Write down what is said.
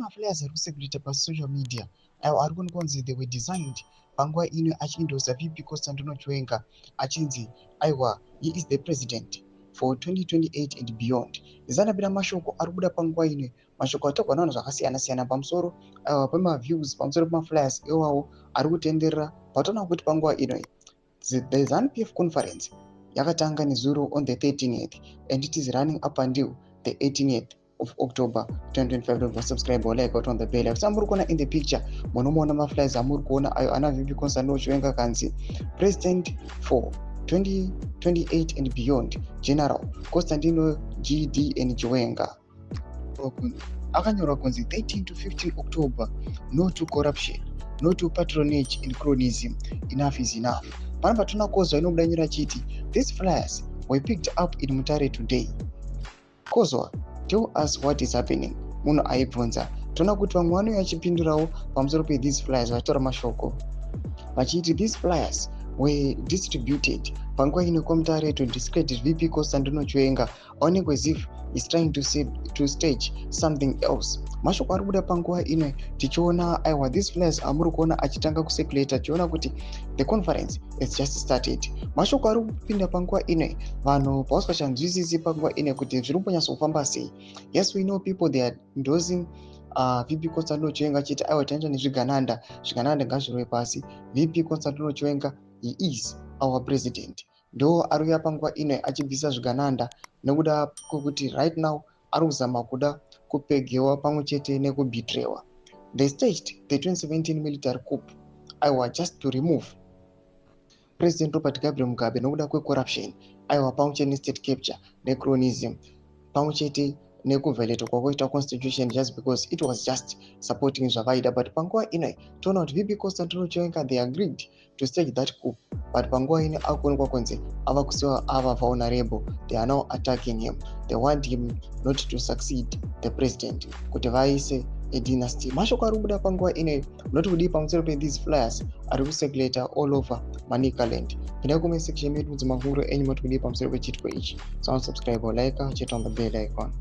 maflyers ari kusirculate pasocial media ayo ari kunzi they were designed panguva ino achiendosa VP Constantino Chiwenga achinzi aiwa he is the president for 2028 and beyond. Zvanabvira mashoko ari kubuda panguva ino, mashoko atogwa navanhu zvakasiyana-siyana pamusoro pemaviews pamusoro pemaflyers iwawo ari kutenderera. Patoona kuti panguva ino the ZANU-PF conference yakatanga nezuro on the 13th and it is running up until the 18th of October 2025. Don't subscribe or like on the bell. If somebody kuona in the picture, monomona maflyers amuri kuona ayo ana VP Constantino Chiwenga kanzi president for 2028 and beyond, General Constantino GD Chiwenga. Akanyorwa kunzi 13 to 15 October, no to corruption, no to patronage and cronyism, enough is enough. Panapa tunakozwa inobuda nyura chiti, these flyers were picked up in Mutare today. Kozwa, tell us what is happening. Muno aibvunza. Tona kuti vamwe vanouya vachipindurawo pamusoro pe these flyers vachitora mashoko. Vachiti these flyers were distributed panguva ino Mutare to discredit VP Constantino Chiwenga, only as if he's trying to stage something else. Mashoko ari kubuda panguva ino tichiona aiwa these flyers amuri kuona achitanga kucirculate tichiona kuti the conference has just started. Mashoko ari kupinda panguva ino vanhu pavasingachanzwisisi panguva ino kuti zviri kunyasofamba sei. Yes, we know people they are endorsing VP Constantino Chiwenga achiti aiwa taenda nezvigananda ngazvirwe pasi. VP Constantino Chiwenga, he is our president. Ndo ari kuuya panguva ino achibvisa zvigananda nekuda kwekuti right now ari kuzama kuda kupegewa pamwe chete nekubhitrewa. They staged the 2017 military coup aiwa just to remove President Robert Gabriel Mugabe nekuda kwecorruption aiwa pamwe chete nestate capture necronism pamwe chete nekuviolate kwakaita constitution just because it was just supporting zvavaida. But panguva ino toona kuti VP Constantino Chiwenga they agreed to stage that coup, but panguva ino akuonekwa kunzi ava kusiwa ava vulnerable. They are now attacking him. They want him not to succeed the president, kuti vaise a dynasty. Mashoko ari kubuda panguva ino not kudii pamusoro pe these flyers ari kucirculate all over Manicaland. Pinda comment section yedu muzimafunguro enyu moti kudii pamusoro pechitiko ichi. So subscribe or like, cheta on the bell icon.